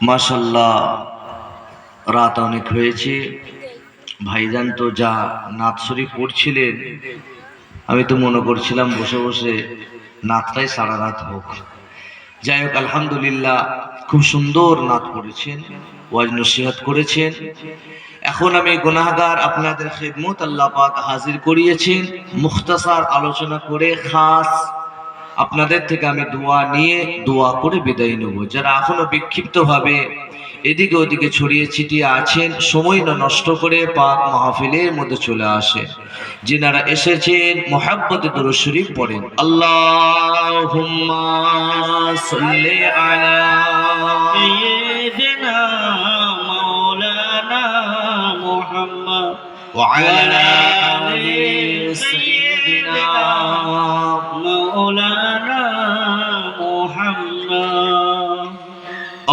মাশাআল্লাহ, রাত অনেক হয়েছে। ভাইজান তো যা নাত শরীফ পড়ছিলেন, আমি তো মনে করছিলাম বসে বসে নাতটাই সারা রাত হোক। যাই হোক, আলহামদুলিল্লাহ, খুব সুন্দর নাত পড়েছেন, ওয়াজ নসিহত করেছেন। এখন আমি গুনাহগার আপনাদের খিদমত আল্লাহ পাক হাজির করিয়েছেন, মুখতাসার আলোচনা করে খাস আপনাদের থেকে আমি দোয়া নিয়ে দোয়া করে বিদায় নেব। যারা এখনো বিক্ষিপ্ত ভাবে এদিকে ওদিকে ছড়িয়ে ছিটিয়ে আছেন, সময় না নষ্ট করে পাক মাহফিলের মধ্যে চলে আসে। যিনারা এসেছেন মুহাব্বতে দুরূদ শরীফ পড়েন। আল্লাহুম্মা সাল্লি আলা সাইয়্যিদিনা মাওলানা মুহাম্মদ ওয়া আলা আলি সাইয়্যিদিনা মাওলানা মুহাম্মদ।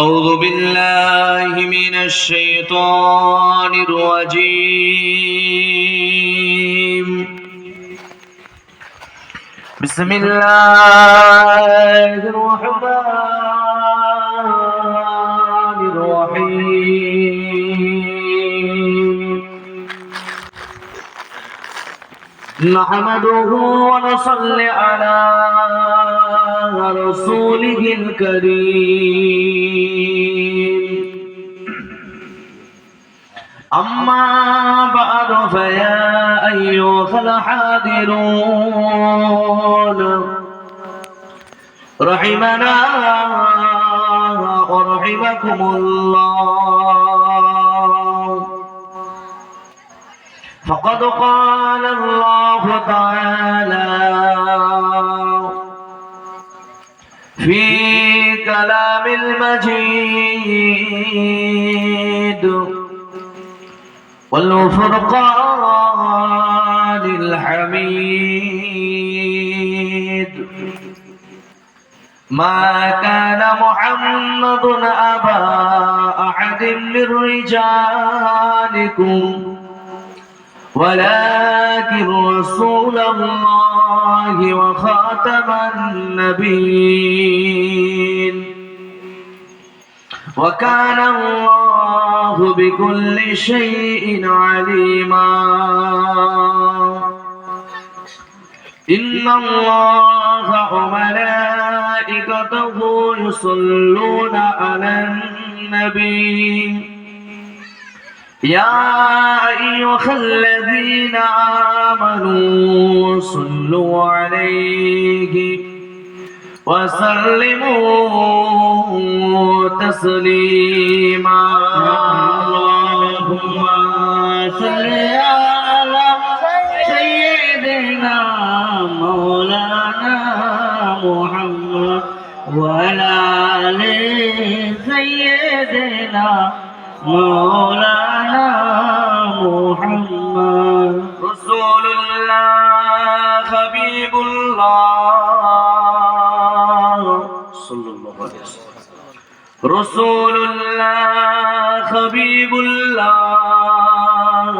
أعوذ بالله من الشيطان الرجيم. بسم الله الرحمن الرحيم. نحمده ونصلي على رسوله الكريم. أما بعد فيا أيها الحاضرون رحمنا ورحمكم الله. فقد قال الله تعالى في كلام المجيد والفرقان الحميد: ما كان محمد أبا أحد من رجالكم ولكن رسول الله وخاتم النبيين وكان الله بكل شيء عليما. إن الله وملائكته يصلون على النبي يا أيها الذين آمنوا صلوا عليه وسلموا تسليما. اللهم صل على سيدنا مولانا محمد وعلى آل سيدنا مولانا محمد. رسول الله حبيب الله صلى الله عليه وسلم. رسول الله حبيب الله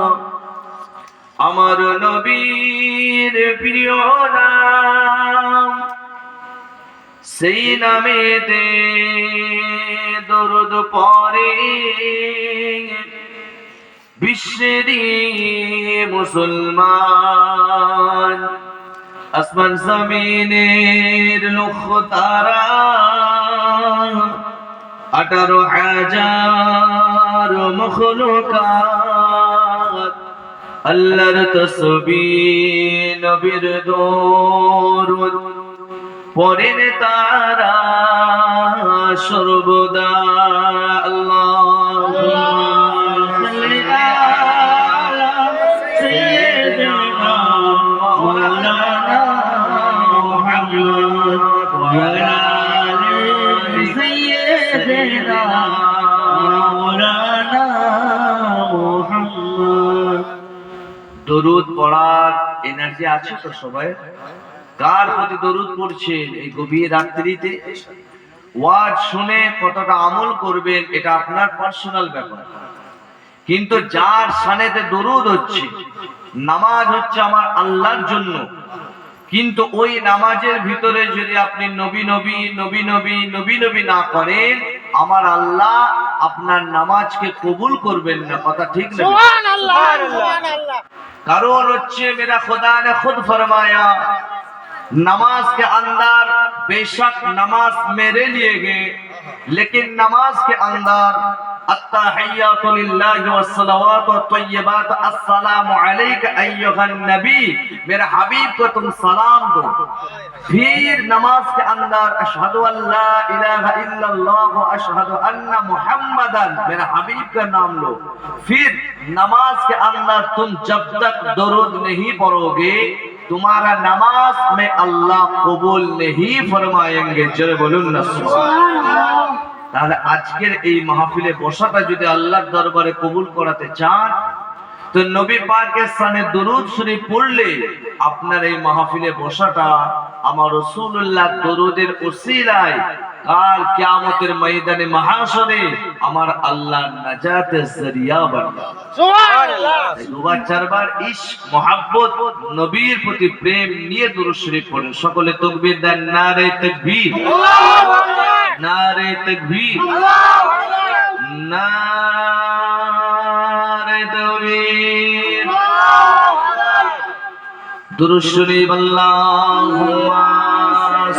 আমার নবীর প্রিয় নাম, সেই নামেতে দরুদ পড়ে বিশ্বেরই মুসলমান। আসমান জমিনের লক্ষ তারা 18,000 মখলুকাত আল্লাহর তাসবিহ নবীর দরুদ পড়েন তারা সর্বদা। আল্লাহুম্মা সাল্লি আলা সাইয়্যিদিনা মাওলানা মুহাম্মদ ওয়া আলা আলি সাইয়্যিদিনা মাওলানা মুহাম্মদ। দরুদ পড়ার এনার্জি আছে তো সবাই? কার প্রতি দরুদ পড়ছেন এই গভীর রাত্রিতে? ওয়াজ শুনে কতটা আমল করবেন এটা আপনার পার্সোনাল ব্যাপার, কিন্তু যার শানেতে দরুদ হচ্ছে, নামাজ হচ্ছে আমার আল্লাহর জন্য, কিন্তু ওই নামাজের ভিতরে যদি আপনি নবী নবী নবী নবী নবী নবী না করেন, আমার আল্লাহ আপনার নামাজকে কবুল করবেন না। কথা ঠিক না? কারণ হচ্ছে মেরা खुदा ने खुद फरमाया नमाज के अंदर बेशक नमाज मेरे लिए है, लेकिन नमाज के अंदर अत्तहिय्यातु लिल्लाहि वस्सलावातु वत्तय्यिबातु अस्सलामु अलैका अय्युहन नबी, मेरे हबीब को तुम सलाम दो। फिर नमाज के अंदर अशहदु अल्ला इलाहा इल्लल्लाह व अशहदु अन्ना मुहम्मदन, मेरे हबीब का नाम लो। फिर नमाज के अंदर तुम जब तक दरूद नहीं पढ़ोगे तुम्हारा नमाज में अल्लाह कबूल नहीं फरमाएंगे। जरे बोलून ना सुबहानाल्लाह। তাহলে আজকের এই মাহফিলে বসাটা যদি আল্লাহর দরবারে কবুল করাতে চান তো নবী পাকের শানে দরুদ শরীফ পড়লে আপনার এই মাহফিলে বসাটা আমার রাসূলুল্লাহ দরুদের ওসিলায় কাল কিয়ামতের ময়দানে মাহশরে আমার আল্লাহর নাজাতের জরিয়া বানবে। সুবহানাল্লাহ। দুবার চারবার ইশক মোহাব্বত নবীর প্রতি প্রেম নিয়ে দরুদ শরীফ পড়েন। সকলে তাকবীর দেন, নারে তাকবীর, আল্লাহু আকবার, নারে তাকবীর, আল্লাহু আকবার, নারে তাকবীর, আল্লাহু আকবার। দুরূদ শরীফ আল্লাহুম্মা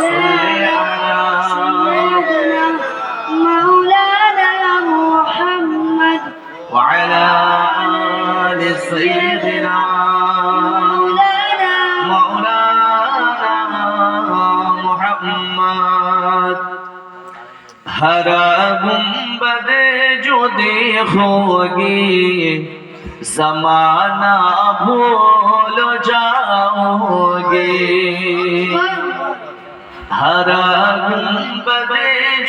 সাল্লি আলা মাওলানা মুহাম্মদ ওয়া আলা আলি সাইয়্যিদিনা মাওলানা মুহাম্মদ। हर गुंबद जो देखोगे ज़माना भूल जाओगे, हर गुंबद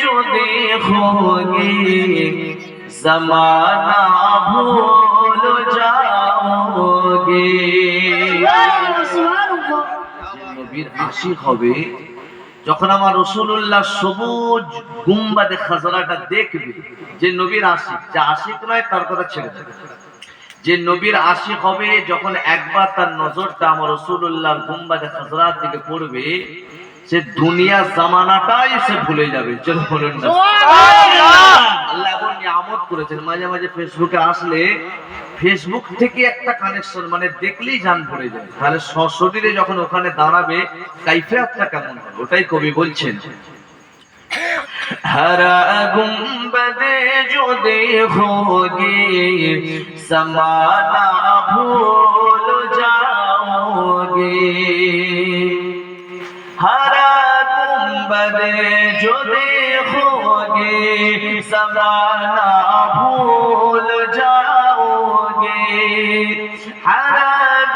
जो देखोगे ज़माना भूल जाओगे। নবীর আশিক হবে যখন আমার রাসূলুল্লাহ সবুজ গুম্বাদে খাজরাটা দেখবে, যে নবীর আশিক, যে আশিক নয় তার কথা ছেড়ে দেবে, যে নবীর আশিক হবে যখন একবার তার নজরটা আমার রাসূলুল্লাহর গুম্বাদে খাজরার দিকে পড়বে সে দুনিয়া জামানাটাই সে ভুলে যাবে। চলো বলুন না সুবহানাল্লাহ। আল্লাহ এমন নিয়ামত করেছেন, মাঝে মাঝে ফেসবুকে আসলে ফেসবুক থেকে একটা কানেকশন, মানে দেখলেই জান ভরে যায়। তাহলে সশরীরে যখন ওখানে দাঁড়াবে কাইফিয়াতটা কেমন হবে, ওটাই কবি বলছেন। हर गुंबद जो देखोगे ज़माना भूल जाओगे, हर गुंबद जो देखोगे ज़माना भूल जाओगे, हर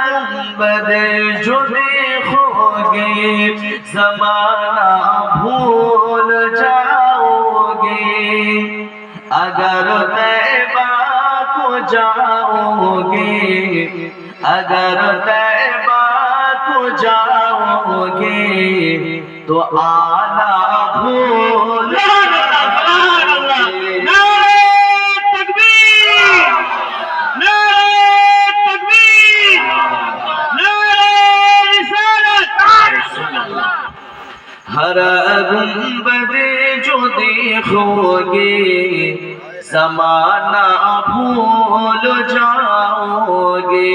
गुंबद जो देखोगे ज़माना भूल जाओगे। अगर तैबा को जाओगे, अगर तैबा को जाओगे तो आना भूल हर गुंबद जो देखोगे ज़माना भूल जाओगे।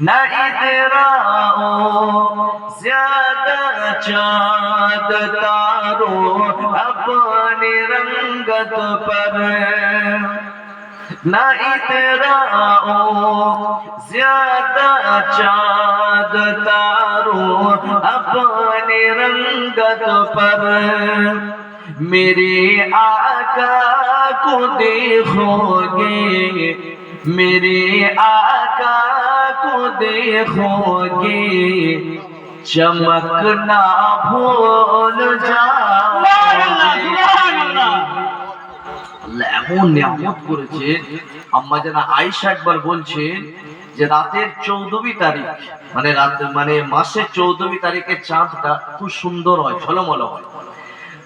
न इतराओ ज्यादा चाँद तारो अपनी रंगत पर, न इतराओ ज्यादा चाँद तारो अपने रंगत पर, मेरे आका को देखोगे, मेरे आका को देखोगे चमकना भूल जाओगे। আল্লাহ এমন নিয়ামত করেছে। আম্মা জানা আয়েশা একবার বলছেন যে রাতের 14 তারিখ, মানে রাত মানে মাসের 14 তারিখের চাঁদটা খুব সুন্দর হয়, ঝলমল হয়।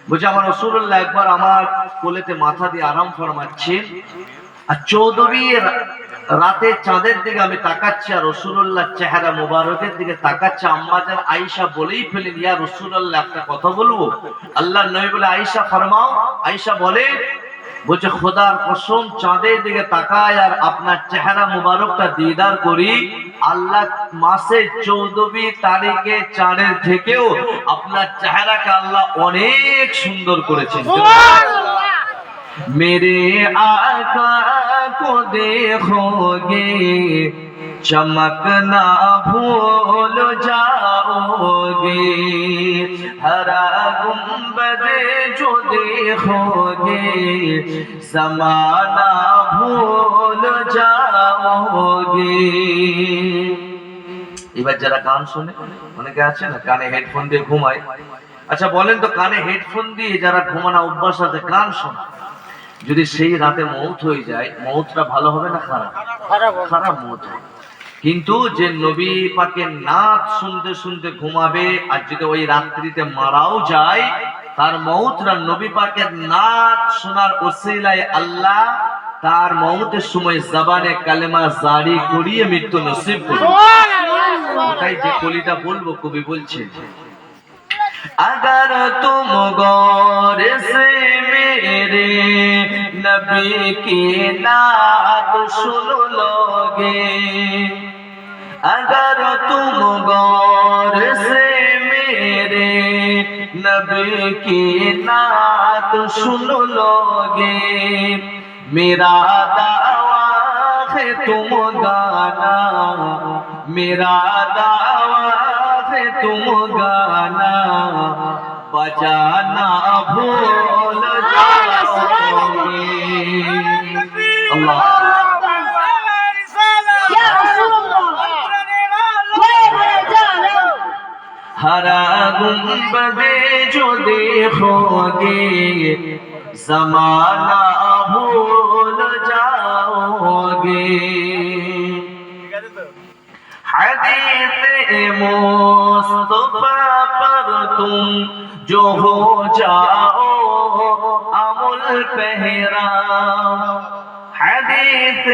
বুঝে আমার রাসূলুল্লাহ একবার আমার কোলেতে মাথা দিয়ে আরাম ফরমাচ্ছেন, আর 14 রাতে চাঁদের দিকে আমি তাকাচ্ছি আর রাসূলুল্লাহ চেহারা মোবারকের দিকে তাকাচ্ছি। আম্মাজান আয়েশা বলেই ফেলেন, ইয়া রাসূলুল্লাহ একটা কথা বলবো। আল্লাহর নবী বলে, আয়েশা ফরমাও। আয়েশা বলে, বলছে খোদার কসম চাঁদের দিকে তাকায় আর আপনার চেহারা মুবারকটা দিদার করি, আল্লাহ মাসে 14 তারিখে চাঁদের থেকেও আপনার চেহারাকে আল্লাহ অনেক সুন্দর করেছেন। मेरे आका को देखोगे चमकना भूल जाओगे, हरा गुंबद जो देखोगे समाना भूल जाओगे। এবার যারা গান শুনে, অনেকে আছে না কানে হেডফোন দিয়ে ঘুমায়। আচ্ছা বলেন তো, কানে হেডফোন দিয়ে যারা ঘুমানো অভ্যাস আছে, গান শোনা, যদি সেই রাতে মৌত হয়ে যায়, মৌতটা ভালো হবে না খারাপ? খারাপ মৌত হবে। কিন্তু যে নবী পাকের নাত শুনতে শুনতে ঘুমাবে আর যদি ওই রাত্রিতে মারাও যায়, তার মৌতটা নবী পাকের নাত শোনার ওসিলায় আল্লাহ তার মৌতের সময় জবানে কালেমা জারি করিয়ে মৃত্যু নসিব করবে। ওটাই যে কলিটা বলবো, কবি বলছে, अगर तुम गौर से मेरे नबी की नात सुन लोगे, अगर तुम गौर से मेरे नबी की नात सुन लोगे, मेरा दावा है तुम गाना, मेरा दावा है तुम गाना बजाना भूल जाओगे। अल्लाह हरा गुंबदे जो देखोगे ज़माना भूल जाओगे। हदीस मुस्तफा पर तुम जो हो जाओ अमुल पहरा, हदीस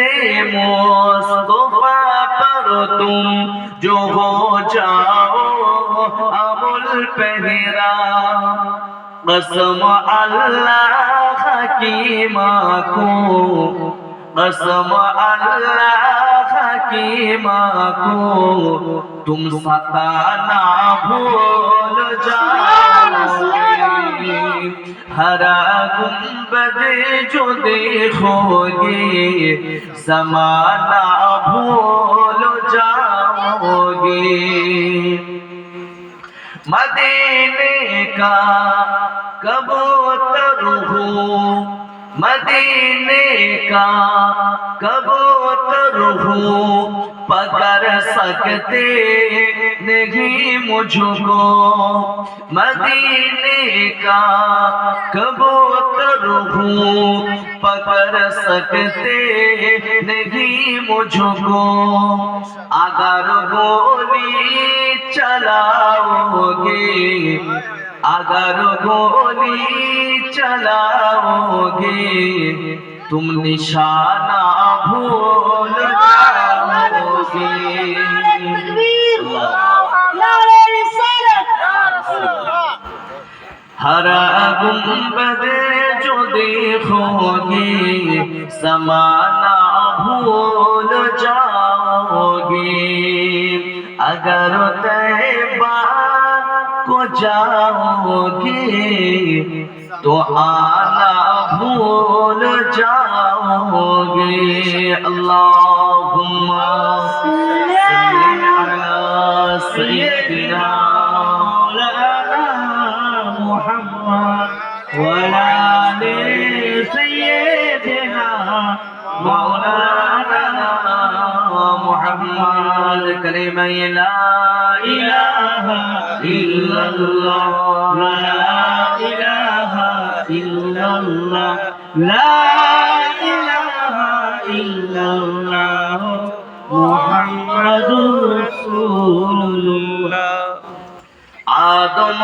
मुस्तफा पर तुम जो हो जाओ अमुल पहरा, कसम अल्लाह की माँ को, कसम अल्लाह की माँ को तुम सताना भूल जाओगे, हरा गुंबद जो देखोगे ज़माना भूल जाओगे। मदीने का कबूतर हूँ, मदीने का कबूतर हूँ, पकड़ सकते नहीं मुझको, मदीने का कबूतर हूँ, पकड़ सकते नहीं मुझको, अगर गोली चलाओगे, अगर गोली चलाओगे तुम निशाना भूल जाओगे। हरा गुंबद जो देखोगे ज़माना भूल जाओगे, अगर तैबा को जाओगे तो आना भूल जाओगे। अल्लाहुम्मा सल्ली अला सय्यिदिना मुहम्मद व अला आलि सय्यिदिना मौलाना मुहम्मद। कलिमा ला इलाहा इल्लल्लाह, ला इलाहा इल्लल्लाह, ला इलाहा इल्लल्लाह मुहम्मदुर रसूलुल्लाह। आदम